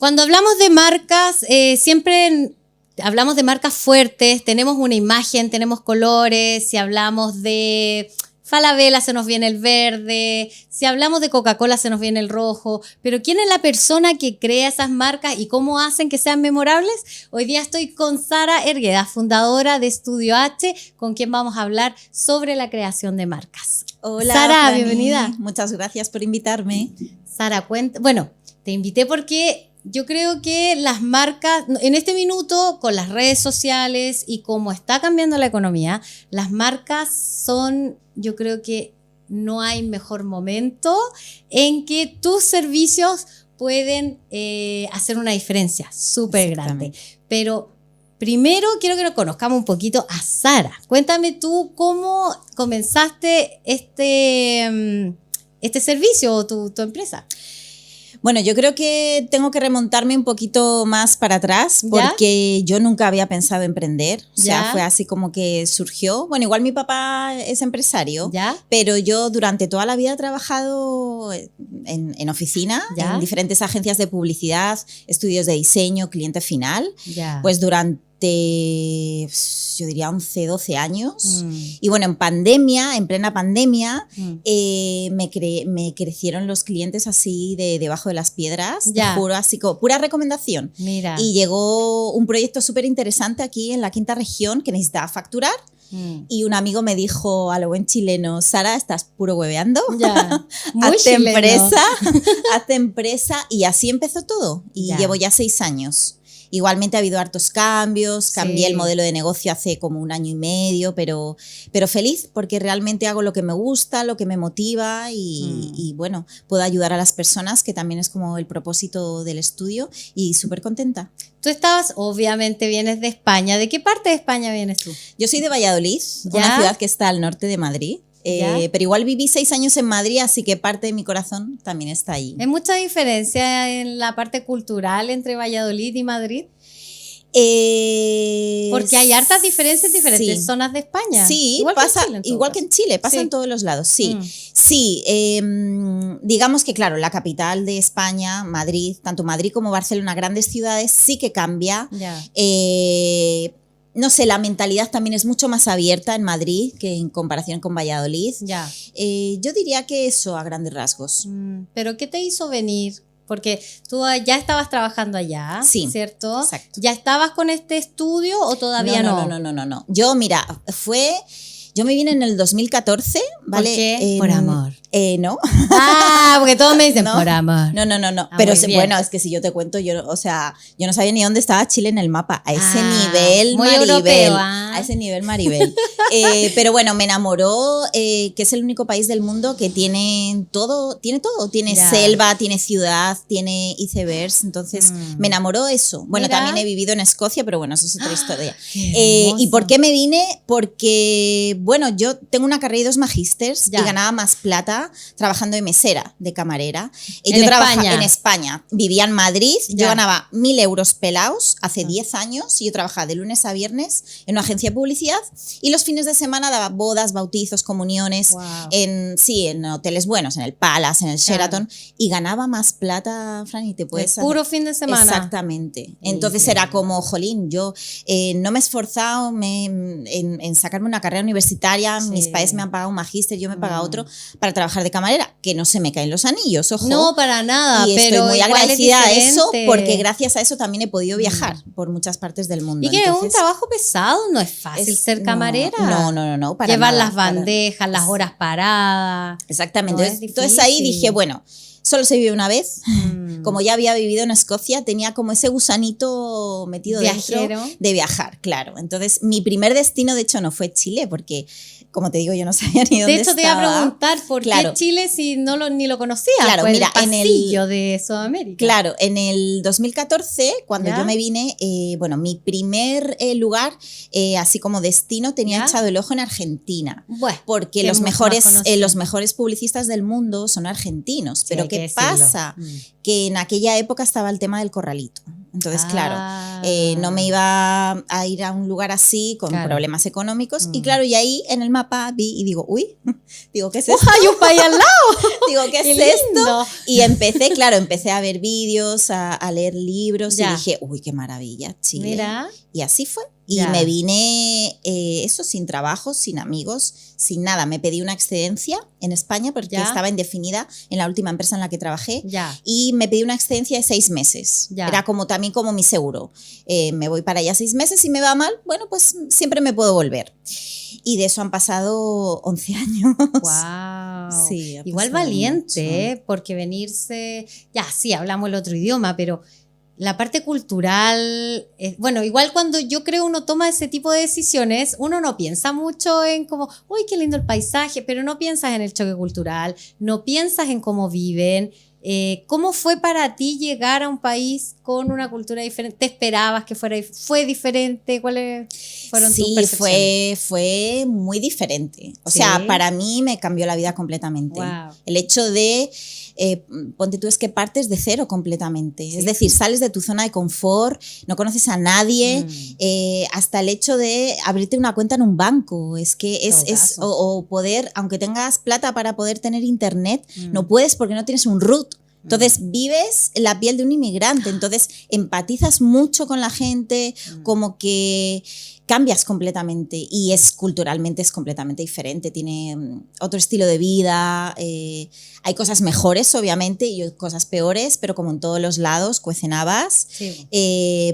Cuando hablamos de marcas, siempre hablamos de marcas fuertes, tenemos una imagen, tenemos colores. Si hablamos de Falabella se nos viene el verde, si hablamos de Coca-Cola se nos viene el rojo, pero ¿quién es la persona que crea esas marcas y cómo hacen que sean memorables? Hoy día estoy con Sara Hergueda, fundadora de Estudio H, con quien vamos a hablar sobre la creación de marcas. Hola, Sara, Franny. bienvenida. Muchas gracias por invitarme. Sara, te invité porque yo creo que las marcas, en este minuto, con las redes sociales y cómo está cambiando la economía, las marcas son, yo creo que no hay mejor momento en que tus servicios pueden hacer una diferencia súper grande. Pero primero quiero que nos conozcamos un poquito a Sara. Cuéntame tú cómo comenzaste este servicio o tu empresa. Bueno, yo creo que tengo que remontarme un poquito más para atrás porque yo nunca había pensado emprender. O sea, fue así como que surgió. Bueno, igual mi papá es empresario, pero yo durante toda la vida he trabajado en oficina, en diferentes agencias de publicidad, estudios de diseño, cliente final. Pues durante yo diría 11, 12 años. Y bueno, en plena pandemia, me crecieron los clientes así debajo de las piedras. Te juro, así como pura recomendación. Mira. Y llegó un proyecto súper interesante aquí en la quinta región que necesitaba facturar. Y un amigo me dijo a lo buen chileno: Sara, estás puro hueveando. Hazte empresa. Y así empezó todo. Y llevo ya 6 años. Igualmente ha habido hartos cambios, cambié el modelo de negocio hace como 1 año y medio, pero feliz porque realmente hago lo que me gusta, lo que me motiva y bueno, puedo ayudar a las personas, que también es como el propósito del estudio, y súper contenta. Tú obviamente vienes de España. ¿De qué parte de España vienes tú? Yo soy de Valladolid, una ciudad que está al norte de Madrid. Pero igual viví 6 años en Madrid, así que parte de mi corazón también está allí. ¿Hay mucha diferencia en la parte cultural entre Valladolid y Madrid? Porque hay hartas diferencias en diferentes zonas de España. Sí, igual que en Chile, pasa en todos los lados, sí. Digamos que claro, la capital de España, Madrid, tanto Madrid como Barcelona, grandes ciudades, sí que cambia. No sé, la mentalidad también es mucho más abierta en Madrid que en comparación con Valladolid. Yo diría que eso a grandes rasgos. ¿Pero qué te hizo venir? Porque tú ya estabas trabajando allá, ¿cierto? Exacto. ¿Ya estabas con este estudio o todavía no? No. Yo, mira, yo me vine en el 2014, ¿vale? ¿Por qué? Por amor. No. Porque todos me dicen por amor. No. Pero bueno, es que si yo te cuento, yo no sabía ni dónde estaba Chile en el mapa. A ese nivel, muy Maribel. Europeo, A ese nivel, Maribel. Pero bueno, me enamoró, que es el único país del mundo que tiene todo. Tiene selva, tiene ciudad, tiene icebergs. Entonces, me enamoró eso. Bueno, también he vivido en Escocia, pero bueno, eso es otra historia. ¿Y por qué me vine? Porque, bueno, yo tengo una carrera y 2 magísters y ganaba más plata trabajando de mesera, de camarera. Yo trabajaba en España, vivía en Madrid, yo ganaba 1.000 euros pelados hace 10 años y yo trabajaba de lunes a viernes en una agencia de publicidad y los fines de semana daba bodas, bautizos, comuniones en hoteles buenos, en el Palace, en el Sheraton, y ganaba más plata, Fran, y te puedes hacer. Puro fin de semana. Exactamente. Entonces era como, jolín, yo no me he esforzado en sacarme una carrera universitaria, mis padres me han pagado un magíster, yo me he pagado otro para trabajar de camarera, que no se me caen los anillos, ojo. No, para nada. Y pero estoy muy agradecida a eso, porque gracias a eso también he podido viajar por muchas partes del mundo. Y que es un trabajo pesado, no es fácil ser camarera. No, para llevar nada, las bandejas, las horas paradas. Exactamente. Entonces ahí dije, bueno, solo se vive una vez. Como ya había vivido en Escocia, tenía como ese gusanito metido dentro de viajar, claro. Entonces mi primer destino, de hecho, no fue Chile, porque, como te digo, yo no sabía ni dónde estaba. De hecho, te iba a preguntar por qué Chile si ni lo conocía. Claro, mira, el pasillo de Sudamérica. Claro, en el 2014, cuando yo me vine, mi primer lugar, así como destino, tenía echado el ojo en Argentina. Porque los mejores publicistas del mundo son argentinos. Pero ¿qué pasa? Que en aquella época estaba el tema del corralito. Entonces, claro, no me iba a ir a un lugar así con problemas económicos. Y claro, y ahí en el mapa vi y digo, uy, digo, ¿qué es esto? ¡Hay un país al lado! Digo, ¿qué es esto? Y empecé a ver vídeos, a leer libros y dije, uy, qué maravilla, Chile. Mira. Y así fue. Y me vine, eso, sin trabajo, sin amigos, sin nada. Me pedí una excedencia en España porque estaba indefinida en la última empresa en la que trabajé. Y me pedí una excedencia de 6 meses. Era también como mi seguro. Me voy para allá 6 meses y me va mal, bueno, pues siempre me puedo volver. Y de eso han pasado 11 años. ¡Wow! Sí, igual valiente, porque venirse... Ya, sí, hablamos el otro idioma, pero... La parte cultural, bueno, igual cuando yo creo uno toma ese tipo de decisiones, uno no piensa mucho en como, uy, qué lindo el paisaje, pero no piensas en el choque cultural, no piensas en cómo viven. ¿Cómo fue para ti llegar a un país con una cultura diferente? ¿Te esperabas que fue diferente? ¿Cuáles fueron tus percepciones? Fue muy diferente. O sea, para mí me cambió la vida completamente. Wow. El hecho de... ponte tú, es que partes de cero completamente. Es decir, sales de tu zona de confort, no conoces a nadie, hasta el hecho de abrirte una cuenta en un banco. Es que o poder, aunque tengas plata para poder tener internet, no puedes porque no tienes un root. Entonces vives la piel de un inmigrante, entonces empatizas mucho con la gente, como que cambias completamente y culturalmente es completamente diferente, tiene otro estilo de vida, hay cosas mejores obviamente y cosas peores, pero como en todos los lados, cuecen habas,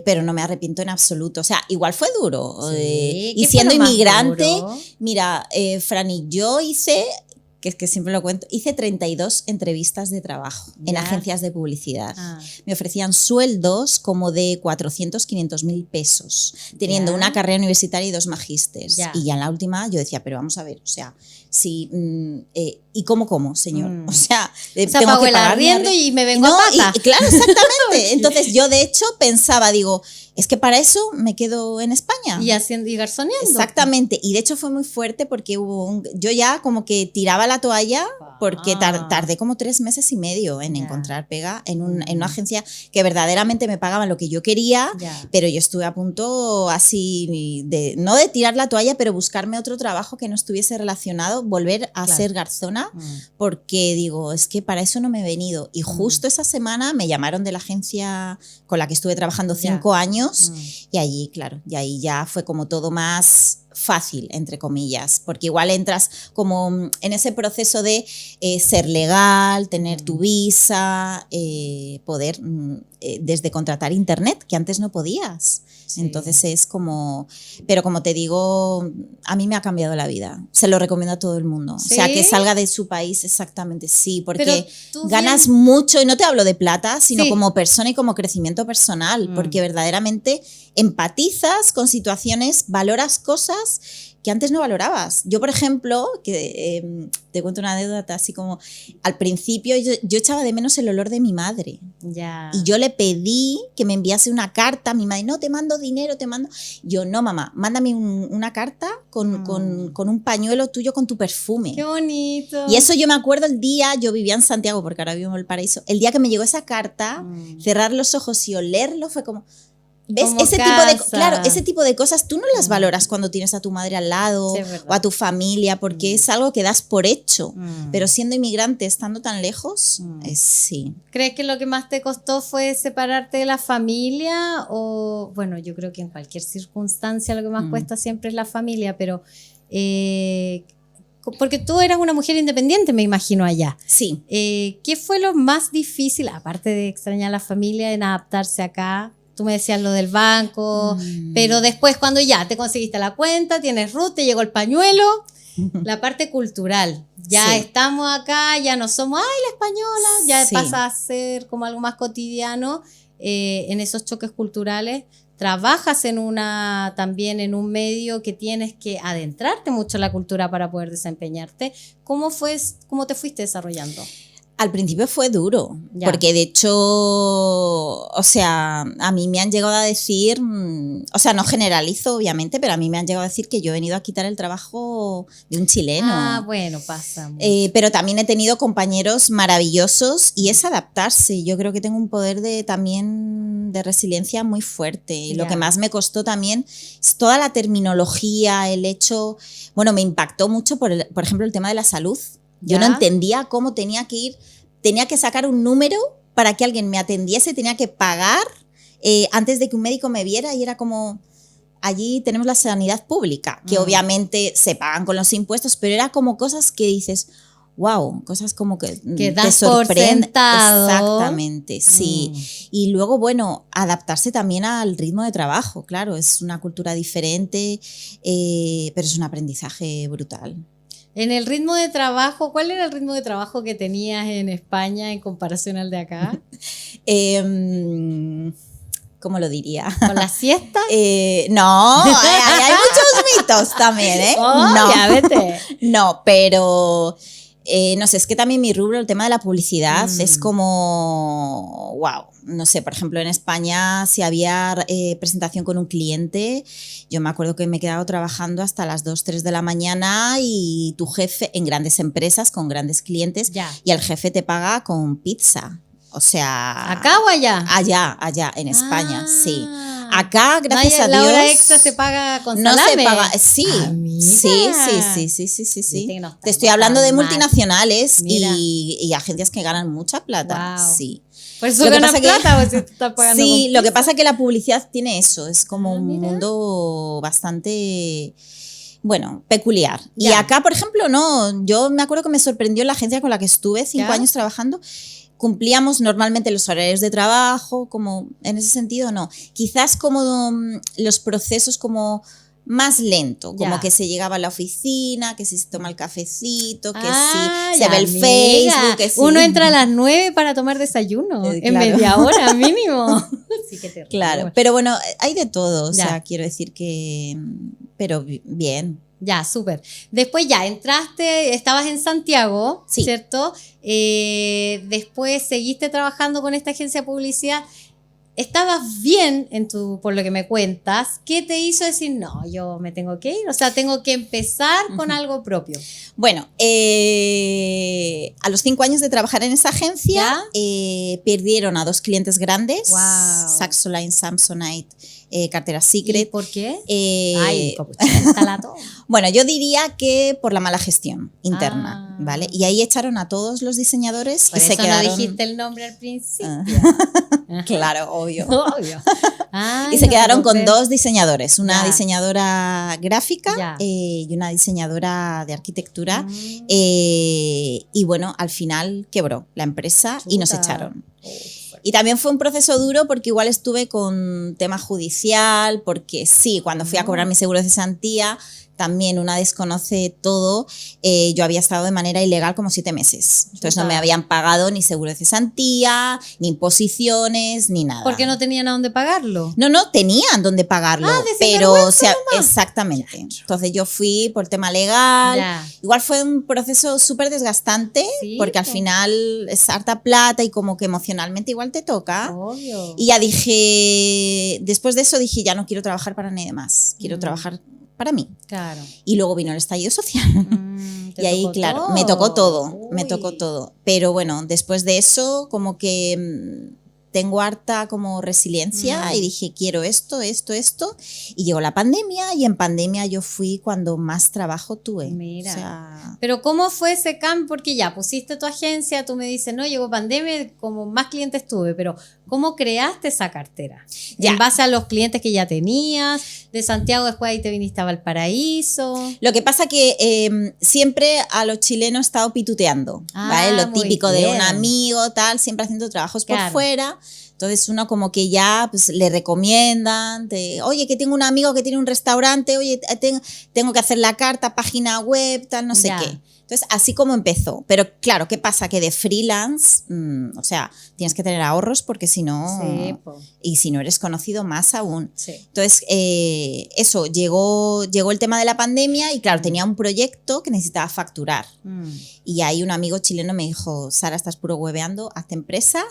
pero no me arrepiento en absoluto, o sea, igual fue duro, y siendo inmigrante, mira, Franny, yo hice... que es que siempre lo cuento, hice 32 entrevistas de trabajo en agencias de publicidad. Me ofrecían sueldos como de 400, 500 mil pesos, teniendo una carrera universitaria y 2 magísters. Y ya en la última yo decía, pero vamos a ver, o sea, si, ¿y cómo, señor? O sea, tengo pago que el pagar arriendo y me vengo a pata. Claro, exactamente. Entonces yo de hecho pensaba, digo, es que para eso me quedo en España. Y garzoneando. Exactamente. Y de hecho fue muy fuerte porque yo ya como que tiraba la toalla porque tardé como 3 meses y medio en encontrar pega en una agencia que verdaderamente me pagaban lo que yo quería, pero yo estuve a punto así de, no de tirar la toalla, pero buscarme otro trabajo que no estuviese relacionado, volver a ser garzona, porque digo, es que para eso no me he venido. Y justo esa semana me llamaron de la agencia con la que estuve trabajando 5 años. Y allí, claro, y ahí ya fue como todo más fácil, entre comillas, porque igual entras como en ese proceso de ser legal, tener tu visa, poder desde contratar internet, que antes no podías. Entonces es como, pero como te digo, a mí me ha cambiado la vida. Se lo recomiendo a todo el mundo. O sea, que salga de su país, exactamente, sí, porque ganas mucho, y no te hablo de plata, sino como persona y como crecimiento personal, porque verdaderamente empatizas con situaciones, valoras cosas que antes no valorabas. Yo, por ejemplo, que te cuento una anécdota así como, al principio yo echaba de menos el olor de mi madre. Y yo le pedí que me enviase una carta a mi madre. No, te mando dinero, te mando... Yo, no, mamá, mándame una carta con un pañuelo tuyo con tu perfume. ¡Qué bonito! Y eso yo me acuerdo el día, yo vivía en Santiago porque ahora vivo en el Paraíso, el día que me llegó esa carta, cerrar los ojos y olerlo fue como... ¿Ves? Ese tipo de cosas tú no las valoras cuando tienes a tu madre al lado o a tu familia, porque es algo que das por hecho. Pero siendo inmigrante, estando tan lejos, sí. ¿Crees que lo que más te costó fue separarte de la familia? O, bueno, yo creo que en cualquier circunstancia lo que más cuesta siempre es la familia, pero... porque tú eras una mujer independiente, me imagino, allá. Sí. ¿Qué fue lo más difícil, aparte de extrañar a la familia, en adaptarse acá? Tú me decías lo del banco, pero después cuando ya te conseguiste la cuenta, tienes RUT, te llegó el pañuelo, la parte cultural. Ya estamos acá, ya no somos, la española, ya pasa a ser como algo más cotidiano en esos choques culturales. Trabajas también en un medio que tienes que adentrarte mucho en la cultura para poder desempeñarte. ¿Cómo te fuiste desarrollando? Al principio fue duro, Ya. porque de hecho, o sea, a mí me han llegado a decir, o sea, no generalizo obviamente, pero a mí me han llegado a decir que yo he venido a quitar el trabajo de un chileno. Ah, bueno, pasa. Pero también he tenido compañeros maravillosos y es adaptarse. Yo creo que tengo un poder también de resiliencia muy fuerte. Y lo que más me costó también es toda la terminología, el hecho, bueno, me impactó mucho por ejemplo el tema de la salud. Yo no entendía cómo tenía que sacar un número para que alguien me atendiese, tenía que pagar antes de que un médico me viera y era como, allí tenemos la sanidad pública, que obviamente se pagan con los impuestos, pero era como cosas que dices, wow, cosas como que das te sorprenden. por sentado. Exactamente, sí. Y luego, bueno, adaptarse también al ritmo de trabajo, claro, es una cultura diferente, pero es un aprendizaje brutal. En el ritmo de trabajo, ¿cuál era el ritmo de trabajo que tenías en España en comparación al de acá? ¿Cómo lo diría? ¿Con la siesta? No, hay muchos mitos también, ¿eh? Oh, no, ya, vete. No, pero no sé, es que también mi rubro, el tema de la publicidad, es como, wow, no sé, por ejemplo, en España si había presentación con un cliente, yo me acuerdo que me he quedado trabajando hasta las 2, 3 de la mañana y tu jefe, en grandes empresas, con grandes clientes, y el jefe te paga con pizza. O sea... ¿Acá o allá? Allá, en España, sí. Acá, gracias a Dios... ¿La hora extra se paga con salame? No se paga, sí. Sí. Te estoy hablando de multinacionales y agencias que ganan mucha plata. Wow. Sí. ¿Por eso ganas plata o si te estás pagando Sí, con lo que pizza? pasa es que la publicidad tiene eso, es como un mundo bastante... Bueno, peculiar. Y acá, por ejemplo, no. Yo me acuerdo que me sorprendió la agencia con la que estuve 5 años trabajando. Cumplíamos normalmente los horarios de trabajo, como en ese sentido no. Quizás como los procesos como más lento, como que se llegaba a la oficina, que si se toma el cafecito, que si se ve el Facebook, que si... Uno entra a las 9 para tomar desayuno, en media hora mínimo. Sí, que terrible. Claro, pero bueno, hay de todo, o sea, quiero decir que... Pero bien. Ya, súper. Después ya entraste, estabas en Santiago, ¿cierto? Después seguiste trabajando con esta agencia de publicidad. ¿Estabas bien por lo que me cuentas? ¿Qué te hizo decir, no, yo me tengo que ir? O sea, tengo que empezar con algo propio. Bueno, a los 5 años de trabajar en esa agencia, perdieron a 2 clientes grandes, Saxoline, Samsonite, Cartera Secret. ¿Y por qué? Ay, bueno, yo diría que por la mala gestión interna, ¿vale? Y ahí echaron a todos los diseñadores por y eso se quedaron... no dijiste el nombre al principio. Claro, obvio. Ay, y se quedaron con 2 diseñadores, una diseñadora gráfica y una diseñadora de arquitectura. Y bueno, al final quebró la empresa y nos echaron. Y también fue un proceso duro porque igual estuve con tema judicial, porque sí, cuando fui a cobrar mi seguro de cesantía, también una desconoce todo. Yo había estado de manera ilegal como 7 meses. Entonces no me habían pagado ni seguro de cesantía, ni imposiciones, ni nada. ¿Porque no tenían a dónde pagarlo? No tenían dónde pagarlo. Pero, o sea, exactamente. Entonces yo fui por tema legal. Igual fue un proceso súper desgastante, porque al final es harta plata y como que emocionalmente igual te toca. Obvio. Y ya dije, después de eso dije, ya no quiero trabajar para nadie más. Quiero trabajar para mí. Claro. Y luego vino el estallido social. Y ahí, claro, me tocó todo. Pero bueno, después de eso, como que tengo harta como resiliencia y dije, quiero esto. Y llegó la pandemia y en pandemia yo fui cuando más trabajo tuve. Mira. O sea, pero ¿cómo fue ese cambio? Porque ya pusiste tu agencia, tú me dices, no, llegó pandemia, como más clientes tuve, pero ¿cómo creaste esa cartera? En base a los clientes que ya tenías, de Santiago después ahí te viniste a Valparaíso. Lo que pasa que siempre a los chilenos he estado pituteando, ¿vale? Lo típico de un amigo, tal, siempre haciendo trabajos por fuera. Entonces uno como que ya pues, le recomiendan, oye, que tengo un amigo que tiene un restaurante, oye, tengo que hacer la carta, página web, tal, no sé qué. Entonces, así como empezó. Pero claro, ¿qué pasa? Que de freelance, o sea, tienes que tener ahorros porque si no, Sí, y si no eres conocido, más aún. Sí. Entonces, eso, llegó el tema de la pandemia y claro, tenía un proyecto que necesitaba facturar. Y ahí un amigo chileno me dijo, Sara, estás puro hueveando, hazte empresa.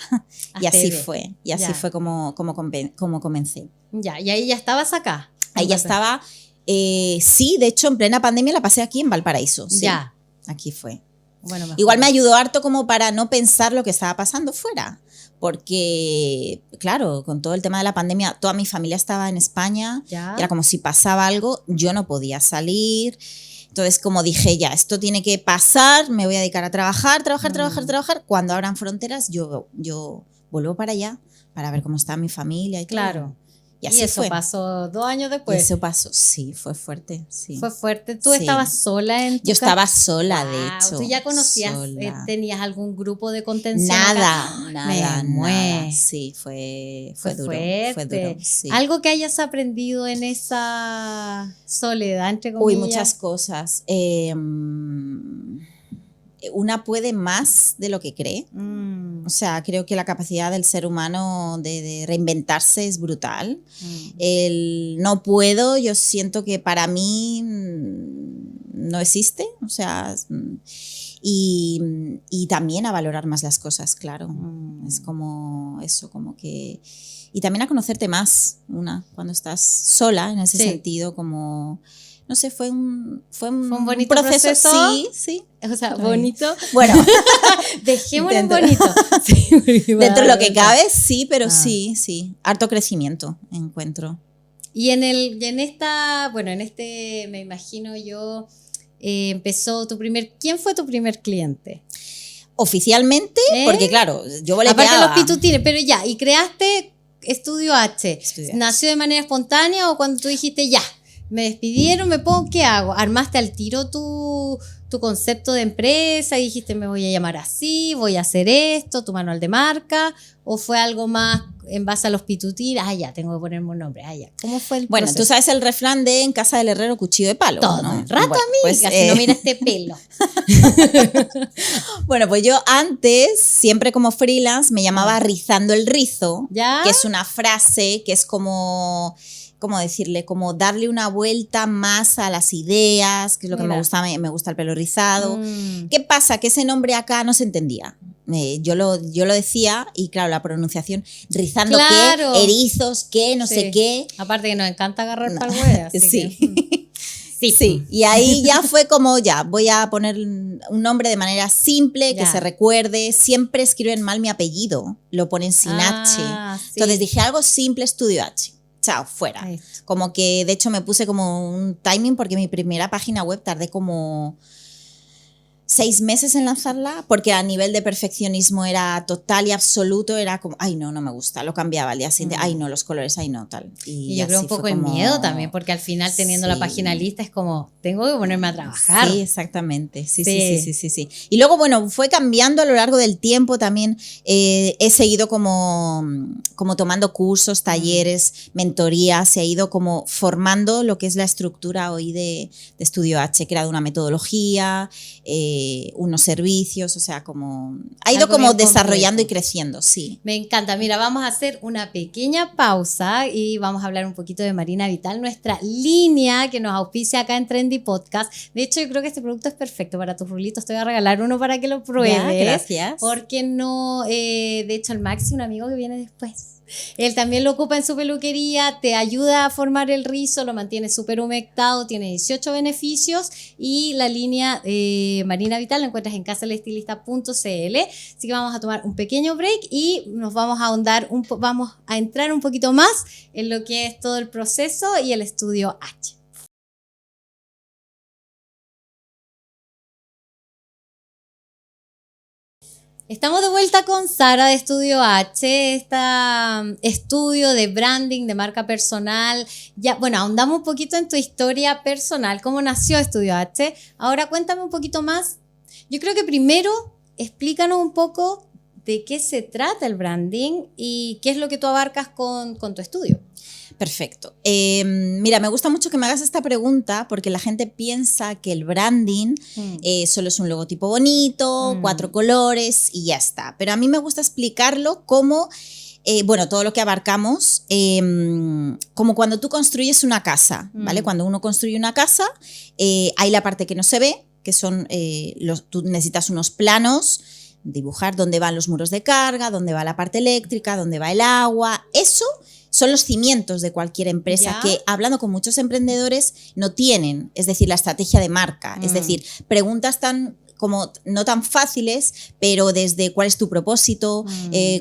Y así fue. Y así fue como comencé. Ya, y ahí ya estabas acá. Ahí ya estaba, sí, de hecho en plena pandemia la pasé aquí en Valparaíso. Sí. Ya. Aquí fue. Bueno, igual me ayudó harto como para no pensar lo que estaba pasando fuera, porque claro, con todo el tema de la pandemia, toda mi familia estaba en España, era como si pasaba algo, yo no podía salir, entonces como dije ya, esto tiene que pasar, me voy a dedicar a trabajar, cuando abran fronteras yo vuelvo para allá para ver cómo está mi familia y claro. todo. Y así eso fue. Pasó 2 años después. Y eso pasó, sí, fue fuerte. Sí. Fue fuerte. ¿Tú estabas sola en tu Yo estaba sola, de hecho. ¿Tú ya conocías, tenías algún grupo de contención? Nada. Sí, fue duro. Fuerte. Fue duro, sí. ¿Algo que hayas aprendido en esa soledad, entre comillas? Muchas cosas. Una puede más de lo que cree. O sea, creo que la capacidad del ser humano de reinventarse es brutal. El no puedo, yo siento que para mí no existe. O sea, y también a valorar más las cosas, claro. Es como eso, como que... Y también a conocerte más, cuando estás sola, en ese sentido, como... No sé, fue un bonito proceso. Sí. O sea, bonito. Bueno, dejémoslo bonito. Sí, dentro de lo que cabe, sí, pero sí. Harto crecimiento encuentro. Y en este, me imagino yo, empezó ¿quién fue tu primer cliente? Oficialmente, porque claro, yo boleteaba. Aparte de los pitutines, pero ya, y creaste Estudio H. ¿Nació de manera espontánea o cuando tú dijiste ya? Me despidieron, ¿qué hago? ¿Armaste al tiro tu concepto de empresa y dijiste me voy a llamar así, voy a hacer esto, tu manual de marca? ¿O fue algo más en base a los pitutines? Ya, tengo que ponerme un nombre. Ya. ¿Cómo fue el proceso? Tú sabes el refrán de en casa del herrero cuchillo de palo. Todo, ¿no? Rato amiga, si no mira este pelo. Bueno, pues yo antes, siempre como freelance, me llamaba rizando el rizo, ¿ya? Que es una frase que es como... ¿cómo decirle? Como darle una vuelta más a las ideas, que es lo que me gusta el pelo rizado. ¿Qué pasa? Que ese nombre acá no se entendía. Yo lo decía y claro, la pronunciación, rizando qué, erizos qué, no sé qué. Aparte que nos encanta agarrar palhueas. Sí. Y ahí ya fue como voy a poner un nombre de manera simple, que se recuerde. Siempre escriben mal mi apellido, lo ponen sin H. Entonces dije algo simple, Estudio H. Chao, fuera. Como que de hecho me puse como un timing porque mi primera página web tardé como 6 meses en lanzarla porque a nivel de perfeccionismo era total y absoluto, era como, no me gusta, lo cambiaba al día siguiente, no, los colores, no, tal. Y yo creo un poco el miedo también, porque al final teniendo la página lista es como, tengo que ponerme a trabajar. Sí, exactamente, sí. Y luego, fue cambiando a lo largo del tiempo también, he seguido como tomando cursos, talleres, mentorías, se ha ido como formando lo que es la estructura hoy de Estudio H, he creado una metodología, unos servicios, o sea, como ha ido como desarrollando y creciendo, sí. Me encanta. Mira, vamos a hacer una pequeña pausa y vamos a hablar un poquito de Marina Vital, nuestra línea que nos auspicia acá en Trendy Podcast. De hecho, yo creo que este producto es perfecto para tus rulitos. Te voy a regalar uno para que lo pruebes. Ya, gracias. Porque no, de hecho, el Maxi, un amigo que viene después, él también lo ocupa en su peluquería, te ayuda a formar el rizo, lo mantiene súper humectado, tiene 18 beneficios y la línea Marina Vital la encuentras en casaelestilista.cl. Así que vamos a tomar un pequeño break y nos vamos a vamos a entrar un poquito más en lo que es todo el proceso y el Estudio H. Estamos de vuelta con Sara de Estudio H, estudio de branding, de marca personal. Ya, ahondamos un poquito en tu historia personal, cómo nació Estudio H. Ahora cuéntame un poquito más. Yo creo que primero explícanos un poco de qué se trata el branding y qué es lo que tú abarcas con tu estudio. Perfecto. Mira, me gusta mucho que me hagas esta pregunta porque la gente piensa que el branding solo es un logotipo bonito, 4 colores y ya está. Pero a mí me gusta explicarlo como, todo lo que abarcamos, como cuando tú construyes una casa, ¿vale? Cuando uno construye una casa, hay la parte que no se ve, que son, tú necesitas unos planos, dibujar dónde van los muros de carga, dónde va la parte eléctrica, dónde va el agua. Eso son los cimientos de cualquier empresa que, hablando con muchos emprendedores, no tienen, es decir, la estrategia de marca. Es decir, preguntas no tan fáciles, pero desde cuál es tu propósito,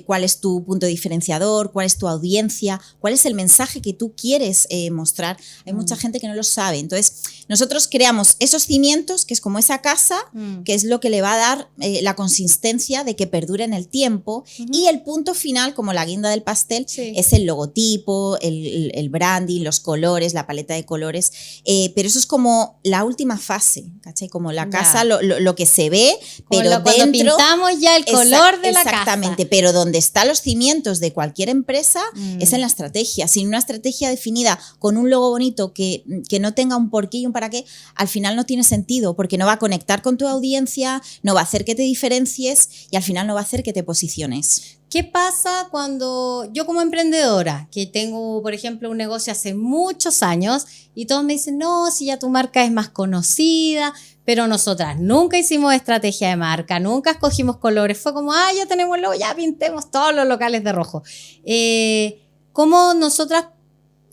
cuál es tu punto diferenciador, cuál es tu audiencia, cuál es el mensaje que tú quieres mostrar. Hay mucha gente que no lo sabe. Entonces, nosotros creamos esos cimientos, que es como esa casa, que es lo que le va a dar la consistencia de que perdure en el tiempo. Y el punto final, como la guinda del pastel, es el logotipo, el branding, los colores, la paleta de colores. Pero eso es como la última fase, ¿cachai? Como la casa, lo que se ve, pero dentro, cuando pintamos ya el color de la casa. Exactamente, pero donde están los cimientos de cualquier empresa es en la estrategia. Sin una estrategia definida con un logo bonito que no tenga un porqué y un para qué, al final no tiene sentido, porque no va a conectar con tu audiencia, no va a hacer que te diferencies y al final no va a hacer que te posiciones. ¿Qué pasa cuando yo como emprendedora, que tengo, por ejemplo, un negocio hace muchos años y todos me dicen, no, si ya tu marca es más conocida, pero nosotras nunca hicimos estrategia de marca, nunca escogimos colores, fue como, ya tenemos logo, ya pintemos todos los locales de rojo. ¿Cómo nosotras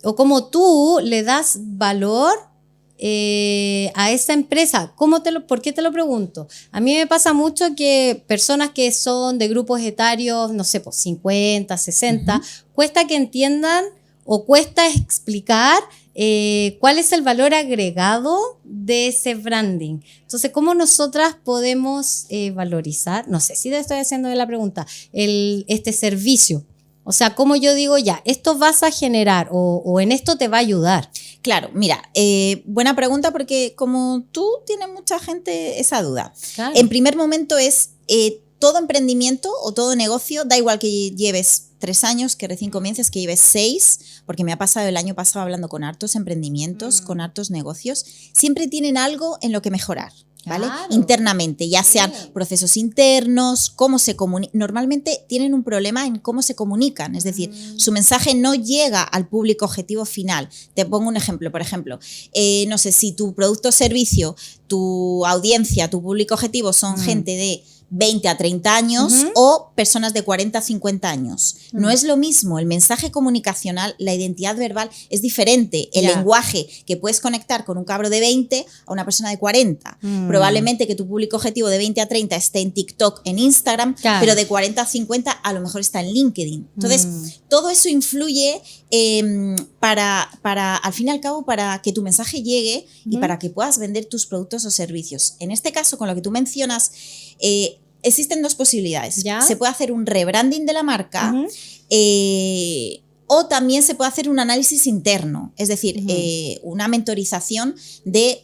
o cómo tú le das valor a esa empresa? ¿Por qué te lo pregunto? A mí me pasa mucho que personas que son de grupos etarios, no sé, pues 50, 60, cuesta que entiendan o cuesta explicar cuál es el valor agregado de ese branding. Entonces, ¿cómo nosotras podemos valorizar? No sé si te estoy haciendo la pregunta, este servicio. O sea, ¿cómo yo digo ya, esto vas a generar o en esto te va a ayudar? Claro, mira, buena pregunta porque como tú tienes mucha gente esa duda. Claro. En primer momento es todo emprendimiento o todo negocio, da igual que lleves 3 años, que recién comiences, que lleves 6, porque me ha pasado el año pasado hablando con hartos emprendimientos, con hartos negocios, siempre tienen algo en lo que mejorar. ¿Vale? Claro. Internamente, ya sean procesos internos, cómo se comunican. Normalmente tienen un problema en cómo se comunican, es decir, su mensaje no llega al público objetivo final. Te pongo un ejemplo, por ejemplo, no sé, si tu producto o servicio, tu audiencia, tu público objetivo son gente de 20 a 30 años o personas de 40 a 50 años. No es lo mismo, el mensaje comunicacional, la identidad verbal es diferente. El lenguaje que puedes conectar con un cabro de 20 a una persona de 40. Probablemente que tu público objetivo de 20 a 30 esté en TikTok, en Instagram, pero de 40 a 50 a lo mejor está en LinkedIn. Entonces, todo eso influye para, al fin y al cabo, para que tu mensaje llegue y para que puedas vender tus productos o servicios. En este caso, con lo que tú mencionas, existen 2 posibilidades. Se puede hacer un rebranding de la marca o también se puede hacer un análisis interno, es decir, una mentorización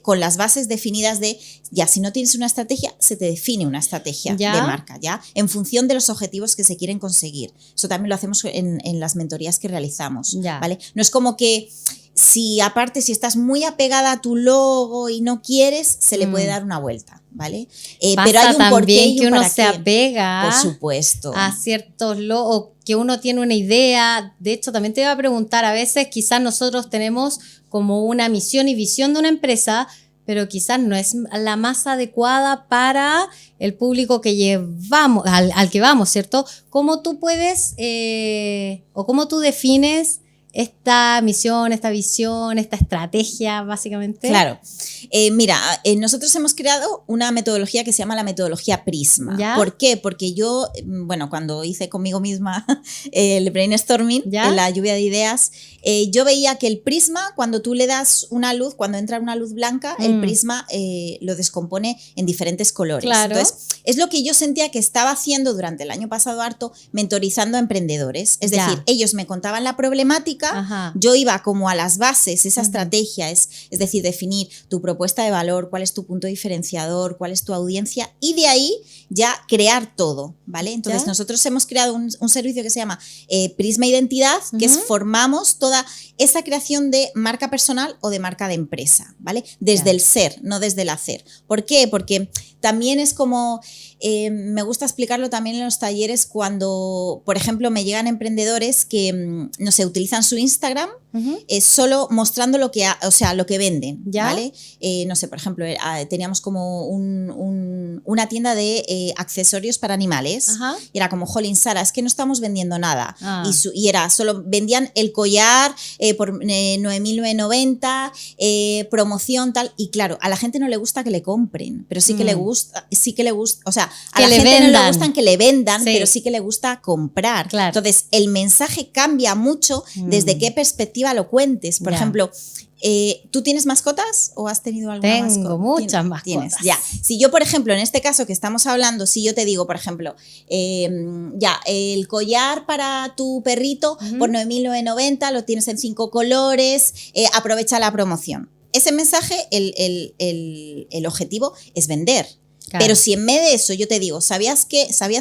con las bases definidas de, ya si no tienes una estrategia, se te define una estrategia de marca, ¿ya? En función de los objetivos que se quieren conseguir. Eso también lo hacemos en las mentorías que realizamos, ¿vale? No es como que si estás muy apegada a tu logo y no quieres, se le puede dar una vuelta, ¿vale? Pero hay un porqué y un que uno se apega, por supuesto, a ciertos logos, que uno tiene una idea. De hecho, también te iba a preguntar, a veces quizás nosotros tenemos como una misión y visión de una empresa, pero quizás no es la más adecuada para el público que llevamos, al que vamos, ¿cierto? ¿Cómo tú puedes o cómo tú defines esta misión, esta visión, esta estrategia, básicamente? Claro. Mira, nosotros hemos creado una metodología que se llama la metodología Prisma. ¿Ya? ¿Por qué? Porque yo, cuando hice conmigo misma el brainstorming, la lluvia de ideas, yo veía que el prisma, cuando tú le das una luz, cuando entra una luz blanca, el prisma lo descompone en diferentes colores. Claro. Entonces, es lo que yo sentía que estaba haciendo durante el año pasado harto, mentorizando a emprendedores. Es decir, ellos me contaban la problemática básica, Ajá. yo iba como a las bases, esa estrategia, es decir, definir tu propuesta de valor, cuál es tu punto diferenciador, cuál es tu audiencia, y de ahí ya crear todo, ¿vale? Entonces nosotros hemos creado un servicio que se llama Prisma Identidad, que es formamos toda esa creación de marca personal o de marca de empresa, ¿vale? Desde el ser, no desde el hacer. ¿Por qué? Porque también es como, me gusta explicarlo también en los talleres cuando, por ejemplo, me llegan emprendedores que, no sé, utilizan su Instagram solo mostrando lo que, o sea, lo que venden, ¿vale? No sé, por ejemplo, teníamos como una tienda de accesorios para animales. Y era como, jolín, Sara, es que no estamos vendiendo nada. Y era, solo vendían el collar por 9.990, promoción, tal. Y claro, a la gente no le gusta que le compren, pero sí que le gusta, o sea, a la gente no le gustan que le vendan, pero sí que le gusta comprar. Entonces, el mensaje cambia mucho desde qué perspectiva lo cuentes. Por ejemplo, ¿tú tienes mascotas o has tenido alguna mascota? Tengo muchas mascotas. Tienes, ya. Si yo, por ejemplo, en este caso que estamos hablando, si yo te digo, por ejemplo, el collar para tu perrito por 9.990, lo tienes en 5 colores, aprovecha la promoción. Ese mensaje, el objetivo es vender. Claro. Pero si en vez de eso yo te digo, ¿sabías,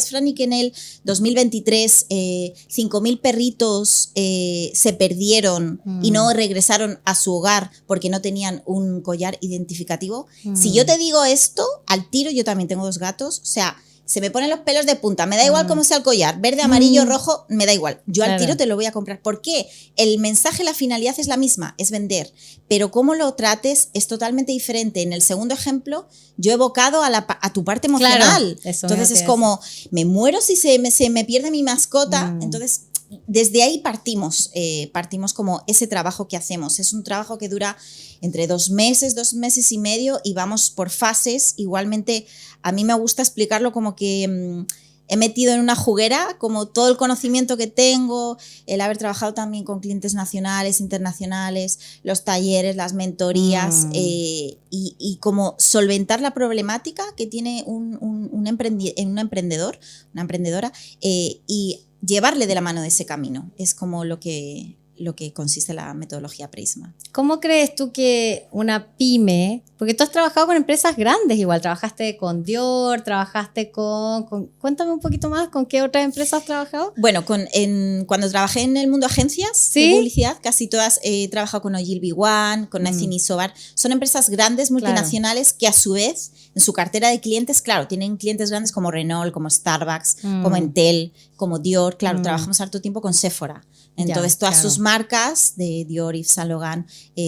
Franny, que en el 2023 5.000 perritos se perdieron y no regresaron a su hogar porque no tenían un collar identificativo? Si yo te digo esto, al tiro, yo también tengo 2 gatos, o sea, se me ponen los pelos de punta, me da igual cómo sea el collar, verde, amarillo, rojo, me da igual, yo al tiro te lo voy a comprar. ¿Por qué? El mensaje, la finalidad es la misma, es vender, pero cómo lo trates es totalmente diferente. En el segundo ejemplo, yo he evocado a tu parte emocional, entonces es como, me muero si se me pierde mi mascota, entonces desde ahí partimos como ese trabajo que hacemos. Es un trabajo que dura entre 2 meses, 2 meses y medio, y vamos por fases. Igualmente, a mí me gusta explicarlo como que he metido en una juguera como todo el conocimiento que tengo, el haber trabajado también con clientes nacionales, internacionales, los talleres, las mentorías, y como solventar la problemática que tiene un emprendedor, una emprendedora, y llevarle de la mano de ese camino. Es como lo que consiste la metodología Prisma. ¿Cómo crees tú que una pyme, porque tú has trabajado con empresas grandes igual, trabajaste con Dior, trabajaste con cuéntame un poquito más, ¿con qué otras empresas has trabajado? Bueno, cuando trabajé en el mundo agencias de publicidad, casi todas he trabajado con Ogilvy One, con Nestlé y Sobar. Son empresas grandes, multinacionales, que a su vez, en su cartera de clientes, claro, tienen clientes grandes como Renault, como Starbucks, como Entel, como Dior. Claro, trabajamos harto tiempo con Sephora. Entonces, todas sus marcas de Dior, Yves Saint Laurent,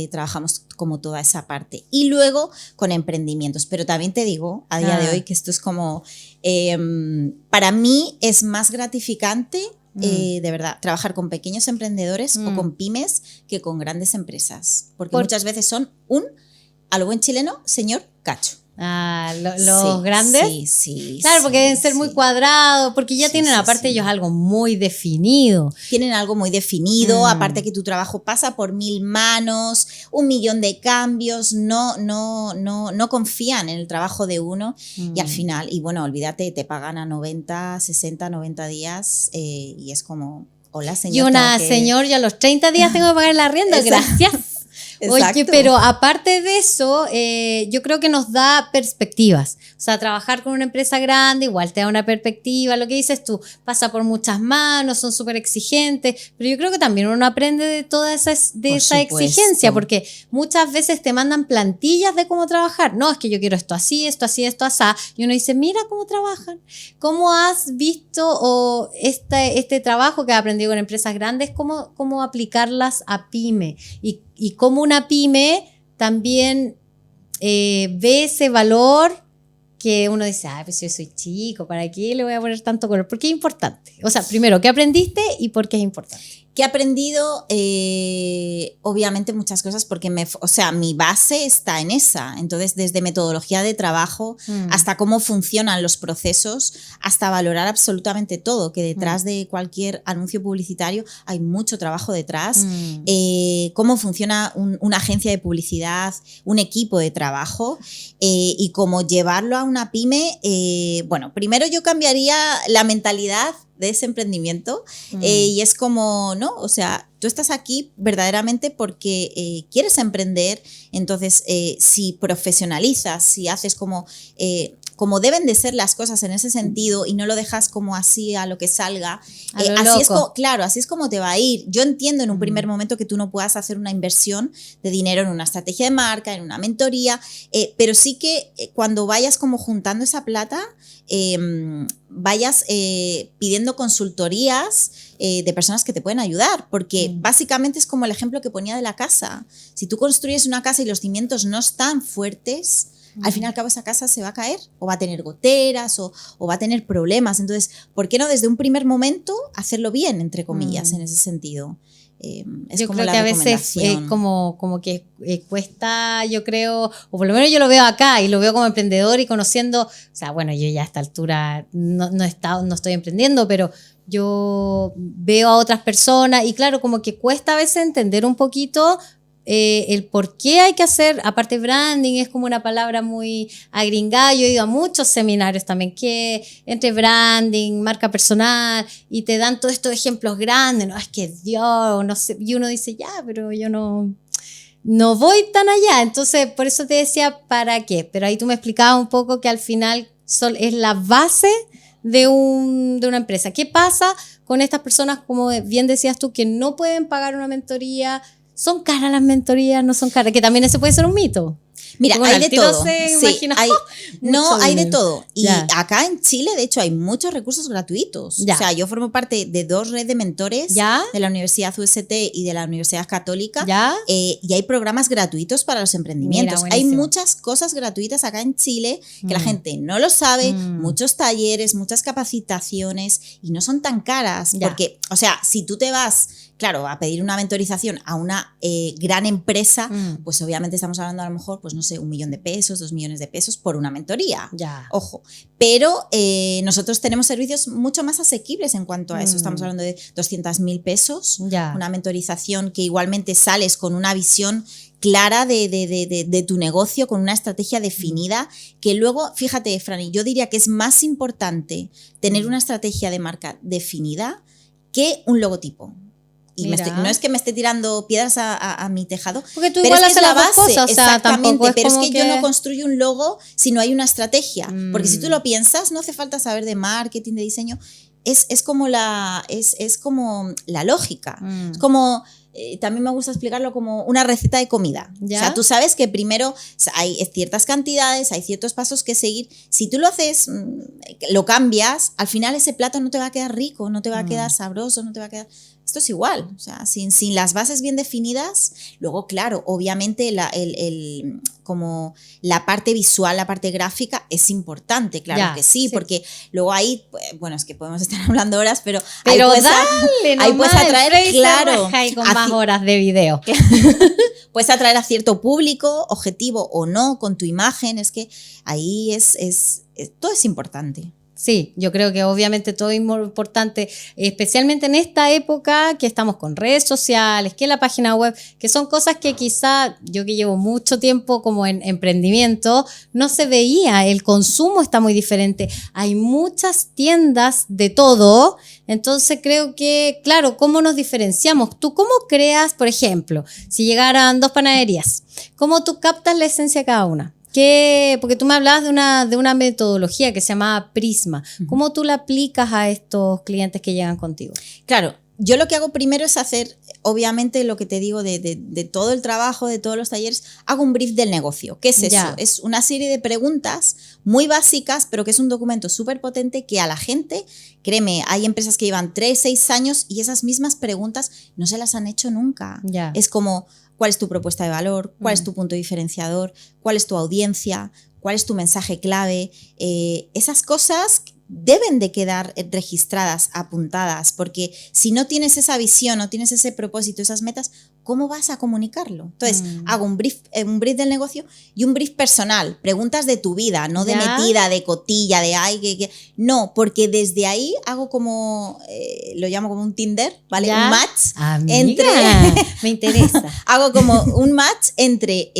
trabajamos como toda esa parte. Y luego con emprendimientos. Pero también te digo, a día de hoy, que esto es como, para mí es más gratificante, de verdad, trabajar con pequeños emprendedores o con pymes que con grandes empresas. Porque muchas veces son a lo buen chileno, señor cacho. Los grandes. Sí. Claro, porque deben ser muy cuadrados, porque ya tienen aparte ellos algo muy definido. Tienen algo muy definido, aparte que tu trabajo pasa por 1000 manos, 1 millón de cambios, no confían en el trabajo de uno y al final, y bueno, olvídate, te pagan a 90, 60, 90 días y es como, hola señor. Y una señor, yo a los 30 días tengo que pagar el arriendo, gracias. Exacto. Oye, pero aparte de eso, yo creo que nos da perspectivas. O sea, trabajar con una empresa grande igual te da una perspectiva. Lo que dices tú, pasa por muchas manos, son súper exigentes, pero yo creo que también uno aprende de toda esa exigencia, porque muchas veces te mandan plantillas de cómo trabajar. No, es que yo quiero esto así, esto así, esto así. Y uno dice, mira cómo trabajan. ¿Cómo has visto este trabajo que has aprendido con empresas grandes, cómo aplicarlas a pyme? Y cómo una pyme también ve ese valor que uno dice, pues yo soy chico, ¿para qué le voy a poner tanto color? ¿Por qué es importante? O sea, primero, ¿qué aprendiste y por qué es importante? Que he aprendido, obviamente, muchas cosas porque mi base está en esa. Entonces, desde metodología de trabajo hasta cómo funcionan los procesos, hasta valorar absolutamente todo, que detrás de cualquier anuncio publicitario hay mucho trabajo detrás. Cómo funciona una agencia de publicidad, un equipo de trabajo y cómo llevarlo a una pyme. Bueno, primero yo cambiaría la mentalidad de ese emprendimiento y es como, ¿no? O sea, tú estás aquí verdaderamente porque quieres emprender, entonces si profesionalizas, si haces como deben de ser las cosas en ese sentido y no lo dejas como así a lo que salga, así es como te va a ir. Yo entiendo en un primer momento que tú no puedas hacer una inversión de dinero en una estrategia de marca, en una mentoría, pero sí que cuando vayas como juntando esa plata, vayas pidiendo consultorías de personas que te pueden ayudar, porque básicamente es como el ejemplo que ponía de la casa. Si tú construyes una casa y los cimientos no están fuertes, al fin y al cabo esa casa se va a caer o va a tener goteras o va a tener problemas. Entonces, ¿por qué no desde un primer momento hacerlo bien, entre comillas, en ese sentido? Yo creo que a veces como que cuesta, yo creo, o por lo menos yo lo veo acá y lo veo como emprendedor y conociendo, o sea, bueno, yo ya a esta altura no estoy emprendiendo, pero yo veo a otras personas y claro, como que cuesta a veces entender un poquito el por qué hay que hacer, aparte branding es como una palabra muy agringada, yo he ido a muchos seminarios también que entre branding, marca personal y te dan todos estos ejemplos grandes, no es que Dios, no sé, y uno dice ya, pero yo no voy tan allá, entonces por eso te decía ¿para qué? Pero ahí tú me explicabas un poco que al final es la base de una empresa. ¿Qué pasa con estas personas, como bien decías tú, que no pueden pagar una mentoría? ¿Son caras las mentorías? ¿No son caras? Que también ese puede ser un mito. Mira, bueno, hay de todo. Hay de dinero. todo. Y Ya. acá en Chile, de hecho, hay muchos recursos gratuitos. Ya. O sea, yo formo parte de 2 redes de mentores ¿Ya? de la Universidad UST y de la Universidad Católica. ¿Ya? Y hay programas gratuitos para los emprendimientos. Mira, hay buenísimo. muchas cosas gratuitas acá en Chile que la gente no lo sabe. Muchos talleres, muchas capacitaciones y no son tan caras. Ya. Porque, o sea, si tú te vas, claro, a pedir una mentorización a una gran empresa, pues obviamente estamos hablando a lo mejor, pues no sé, 1 millón de pesos, 2 millones de pesos por una mentoría. Ya. Ojo. Pero nosotros tenemos servicios mucho más asequibles en cuanto a eso. Estamos hablando de 200.000 pesos, Ya. una mentorización que igualmente sales con una visión clara de tu negocio, con una estrategia definida, que luego, fíjate, Franny, yo diría que es más importante tener una estrategia de marca definida que un logotipo. Y no es que me esté tirando piedras a mi tejado, porque tú pero igual es que haces es la las dos base, cosas, o sea, exactamente, tampoco es pero es como que yo no construyo un logo si no hay una estrategia, porque si tú lo piensas, no hace falta saber de marketing, de diseño, es como la lógica, es como también me gusta explicarlo como una receta de comida. ¿Ya? O sea, tú sabes que primero hay ciertas cantidades, hay ciertos pasos que seguir. Si tú lo haces, lo cambias, al final ese plato no te va a quedar rico, no te va a quedar sabroso, no te va a quedar... Esto es igual, o sea, sin las bases bien definidas, luego, claro, obviamente como la parte visual, la parte gráfica es importante, claro Ya, que sí, sí, porque luego ahí, bueno, es que podemos estar hablando horas, pero Pero ahí dale, puedes atraer, claro, y con más horas de video. puedes atraer a cierto público, objetivo o no, con tu imagen, es que ahí todo es importante. Sí, yo creo que obviamente todo es importante, especialmente en esta época que estamos con redes sociales, que la página web, que son cosas que quizá yo que llevo mucho tiempo como en emprendimiento, no se veía, el consumo está muy diferente, hay muchas tiendas de todo, entonces creo que, claro, ¿cómo nos diferenciamos? ¿Tú cómo creas, por ejemplo, si llegaran 2 panaderías, cómo tú captas la esencia de cada una? Porque tú me hablabas de una metodología que se llamaba Prisma. ¿Cómo tú la aplicas a estos clientes que llegan contigo? Claro, yo lo que hago primero es hacer, obviamente, lo que te digo de todo el trabajo, de todos los talleres, hago un brief del negocio. ¿Qué es eso? Ya. Es una serie de preguntas muy básicas, pero que es un documento súper potente que a la gente, créeme, hay empresas que llevan 3, 6 años y esas mismas preguntas no se las han hecho nunca. Ya. Es como... ¿Cuál es tu propuesta de valor? ¿Cuál es tu punto diferenciador? ¿Cuál es tu audiencia? ¿Cuál es tu mensaje clave? Esas cosas deben de quedar registradas, apuntadas, porque si no tienes esa visión, no tienes ese propósito, esas metas, ¿cómo vas a comunicarlo? Entonces, hago un brief del negocio y un brief personal, preguntas de tu vida, no de metida, de cotilla, de ay, no, porque desde ahí hago como, lo llamo como un Tinder, ¿vale? ¿Ya? Un match. Amiga, me interesa. Hago como un match entre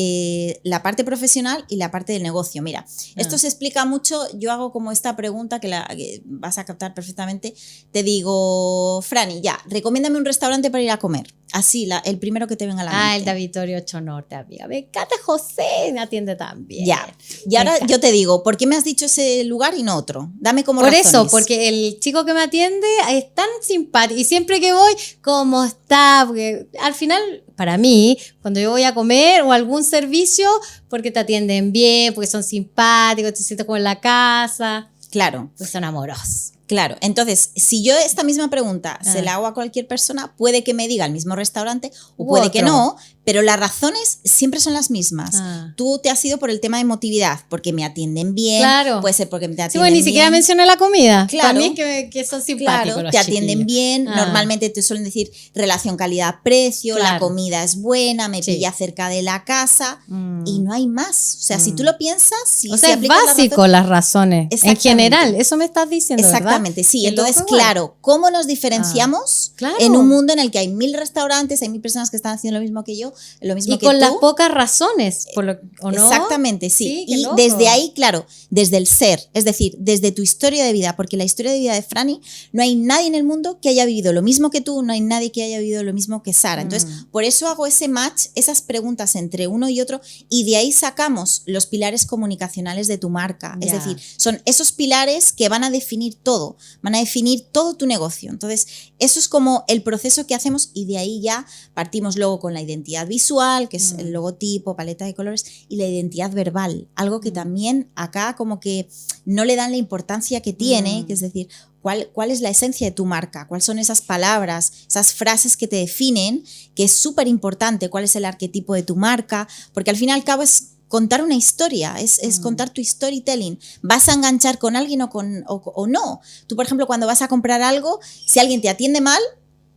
la parte profesional y la parte del negocio. negocio. Mira, esto se explica mucho. Yo hago como esta pregunta que vas a captar perfectamente. Te digo, Franny, ya, recomiéndame un restaurante para ir a comer. Así, el primero que te venga a la mente. El Davitorio 8 Norte, amiga. Me encanta José, me atiende tan bien. Ya. Y ahora yo te digo, ¿por qué me has dicho ese lugar y no otro? Dame como razones. Por eso, porque el chico que me atiende es tan simpático. Y siempre que voy, ¿cómo está? Porque al final, para mí, cuando yo voy a comer o algún servicio, porque te atienden bien, porque son simpáticos, te sientes como en la casa. Claro. Pues son amorosos. Claro, entonces, si yo esta misma pregunta se la hago a cualquier persona, puede que me diga el mismo restaurante o puede que no, pero las razones siempre son las mismas. Tú te has ido por el tema de emotividad, porque me atienden bien, puede ser porque me atienden bien. Ni siquiera mencioné la comida, claro, también que son simpáticos. Claro, te atienden bien, normalmente te suelen decir relación calidad-precio, la comida es buena, me pilla cerca de la casa y no hay más. O sea, si tú lo piensas, si es básico las razones, en general, eso me estás diciendo, exactamente. ¿verdad? Sí, entonces, claro, ¿cómo nos diferenciamos en un mundo en el que hay 1000 restaurantes, hay 1000 personas que están haciendo lo mismo que yo, lo mismo que tú? Y con las pocas razones, ¿o no? Exactamente, sí. Y desde ahí, claro, desde el ser, es decir, desde tu historia de vida, porque la historia de vida de Franny, no hay nadie en el mundo que haya vivido lo mismo que tú, no hay nadie que haya vivido lo mismo que Sara. Entonces, por eso hago ese match, esas preguntas entre uno y otro, y de ahí sacamos los pilares comunicacionales de tu marca. Es decir, son esos pilares que van a definir todo. Van a definir todo tu negocio. Entonces, eso es como el proceso que hacemos y de ahí ya partimos luego con la identidad visual, que es el logotipo, paleta de colores, y la identidad verbal. Algo que también acá como que no le dan la importancia que tiene, que es decir, ¿cuál es la esencia de tu marca? ¿Cuáles son esas palabras, esas frases que te definen? Que es súper importante. ¿Cuál es el arquetipo de tu marca? Porque al fin y al cabo es contar una historia, es contar tu storytelling. ¿Vas a enganchar con alguien o no? Tú, por ejemplo, cuando vas a comprar algo, si alguien te atiende mal,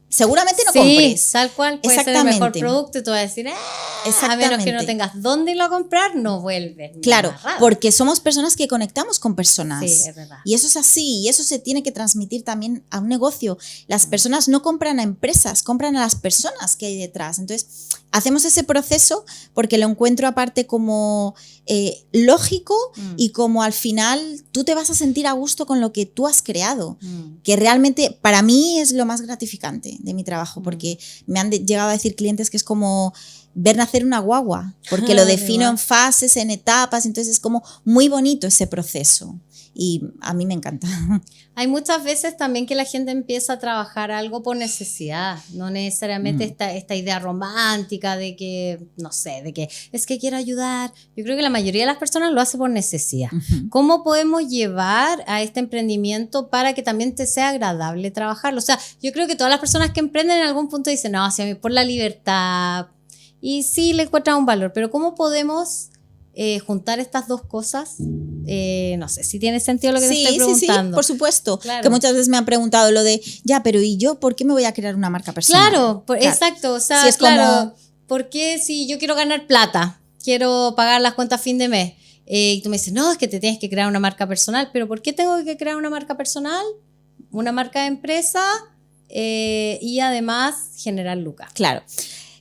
seguramente no compres. Sí, tal cual, puede ser el mejor producto y tú vas a decir, a menos que no tengas dónde irlo a comprar, no vuelves. Claro, porque somos personas que conectamos con personas. Sí, es verdad. Y eso es así, y eso se tiene que transmitir también a un negocio. Las personas no compran a empresas, compran a las personas que hay detrás. Entonces, hacemos ese proceso porque lo encuentro aparte como lógico y como al final tú te vas a sentir a gusto con lo que tú has creado, que realmente para mí es lo más gratificante de mi trabajo, porque me han llegado a decir clientes que es como ver nacer una guagua, porque lo defino en fases, en etapas, entonces es como muy bonito ese proceso y a mí me encanta. Hay muchas veces también que la gente empieza a trabajar algo por necesidad, no necesariamente esta idea romántica de que, no sé, de que es que quiero ayudar. Yo creo que la mayoría de las personas lo hace por necesidad. ¿Cómo podemos llevar a este emprendimiento para que también te sea agradable trabajarlo? O sea, yo creo que todas las personas que emprenden en algún punto dicen, no, hacia mí por la libertad, y sí le encuentran un valor, pero ¿cómo podemos juntar estas dos cosas? No sé si tiene sentido lo que te estoy preguntando. Sí, por supuesto. Claro. Que muchas veces me han preguntado lo de, ya, pero ¿y yo por qué me voy a crear una marca personal? Claro, exacto. O sea, sí, claro, ¿por qué si yo quiero ganar plata, quiero pagar las cuentas a fin de mes? Y tú me dices, no, es que te tienes que crear una marca personal. ¿Pero por qué tengo que crear una marca personal? Una marca de empresa y además generar lucas. Claro.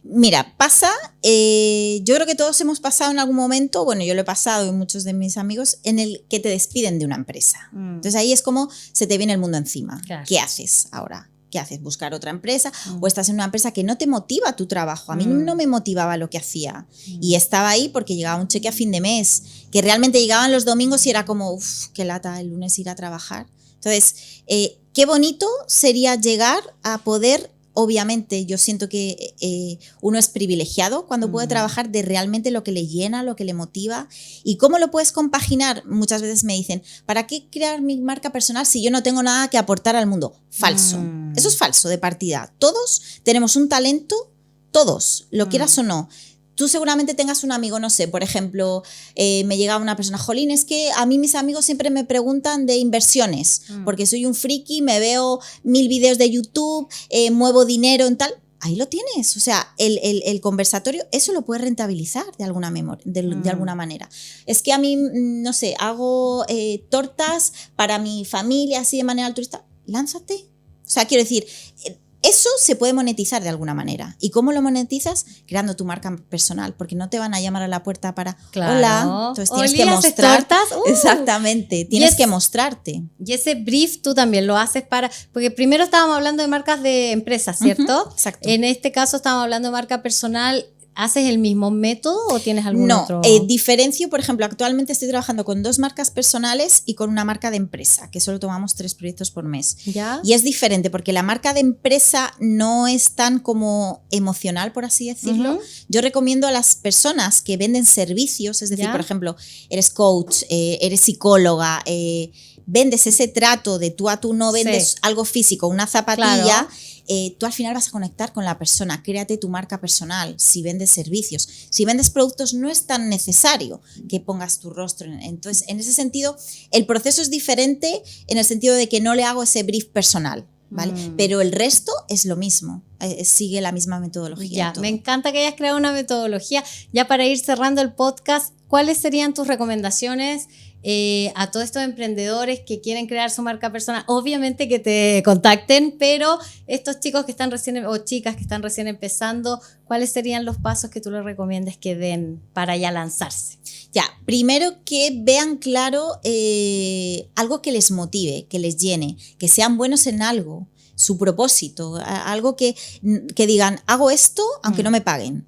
Mira, pasa, yo creo que todos hemos pasado en algún momento, bueno, yo lo he pasado y muchos de mis amigos, en el que te despiden de una empresa. Entonces ahí es como se te viene el mundo encima. Claro. ¿Qué haces ahora? ¿Qué haces? ¿Buscar otra empresa? ¿O estás en una empresa que no te motiva tu trabajo? A mí no me motivaba lo que hacía. Y estaba ahí porque llegaba un cheque a fin de mes, que realmente llegaban los domingos y era como, uff, qué lata el lunes ir a trabajar. Entonces, qué bonito sería llegar a poder... Obviamente yo siento que uno es privilegiado cuando puede trabajar de realmente lo que le llena, lo que le motiva. ¿Y cómo lo puedes compaginar? Muchas veces me dicen, ¿para qué crear mi marca personal si yo no tengo nada que aportar al mundo? Falso. Eso es falso de partida. Todos tenemos un talento, todos, lo quieras o no. Tú seguramente tengas un amigo, no sé, por ejemplo, me llega una persona, jolín, es que a mí mis amigos siempre me preguntan de inversiones, porque soy un friki, me veo 1000 vídeos de YouTube, muevo dinero en tal. Ahí lo tienes, o sea, el conversatorio, eso lo puedes rentabilizar de alguna manera. Es que a mí, no sé, hago tortas para mi familia así de manera altruista, lánzate. O sea, quiero decir... Eso se puede monetizar de alguna manera. ¿Y cómo lo monetizas? Creando tu marca personal, porque no te van a llamar a la puerta para hola, entonces tienes que mostrar. Exactamente, tienes que mostrarte. Y ese brief tú también lo haces porque primero estábamos hablando de marcas de empresas, ¿cierto? Exacto. En este caso estábamos hablando de marca personal. ¿Haces el mismo método o tienes algún otro? No, diferencio, por ejemplo, actualmente estoy trabajando con 2 marcas personales y con una marca de empresa, que solo tomamos 3 proyectos por mes. ¿Ya? Y es diferente porque la marca de empresa no es tan como emocional, por así decirlo. Yo recomiendo a las personas que venden servicios, es decir, por ejemplo, eres coach, eres psicóloga, vendes ese trato de tú a tú, no vendes algo físico, una zapatilla. Claro. Tú al final vas a conectar con la persona, créate tu marca personal si vendes servicios. Si vendes productos no es tan necesario que pongas tu rostro. Entonces, en ese sentido, el proceso es diferente en el sentido de que no le hago ese brief personal, ¿vale? Pero el resto es lo mismo, sigue la misma metodología. Ya, me encanta que hayas creado una metodología. Ya para ir cerrando el podcast, ¿cuáles serían tus recomendaciones a todos estos emprendedores que quieren crear su marca personal? Obviamente que te contacten, pero estos chicos que están recién o chicas que están recién empezando, ¿cuáles serían los pasos que tú les recomiendas que den para ya lanzarse? Ya, primero que vean claro algo que les motive, que les llene, que sean buenos en algo, su propósito, algo que digan, hago esto aunque no me paguen.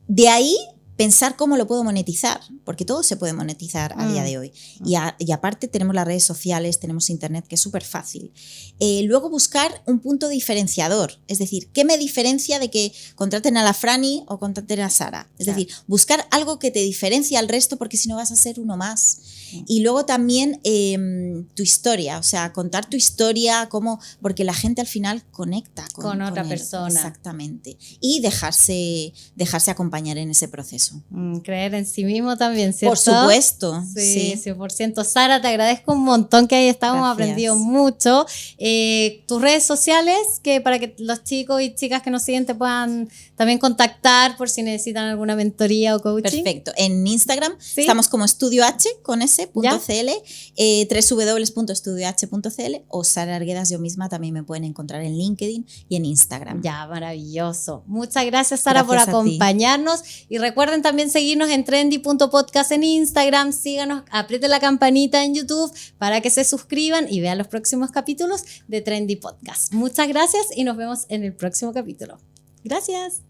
De ahí pensar cómo lo puedo monetizar, porque todo se puede monetizar a día de hoy. Y aparte tenemos las redes sociales, tenemos internet, que es súper fácil. Luego buscar un punto diferenciador, es decir, ¿qué me diferencia de que contraten a la Franny o contraten a Sara? Es decir, buscar algo que te diferencie al resto, porque si no vas a ser uno más. Y luego también tu historia, o sea, contar tu historia, porque la gente al final conecta con otra persona. Exactamente. Y dejarse acompañar en ese proceso. Creer en sí mismo también, ¿cierto? Por supuesto. Sí, 100%. Sara, te agradezco un montón que ahí estamos aprendido mucho. Tus redes sociales, que para que los chicos y chicas que nos siguen te puedan también contactar por si necesitan alguna mentoría o coaching. Perfecto. En Instagram estamos como Estudio H con s.cl, www.estudioh.cl, o Sara Arguedas, yo misma también me pueden encontrar en LinkedIn y en Instagram. Ya, maravilloso. Muchas gracias, Sara, por acompañarnos. Y recuerden también seguirnos en trendy.podcast en Instagram. Síganos, aprieten la campanita en YouTube para que se suscriban y vean los próximos capítulos de Trendy Podcast. Muchas gracias y nos vemos en el próximo capítulo. Gracias.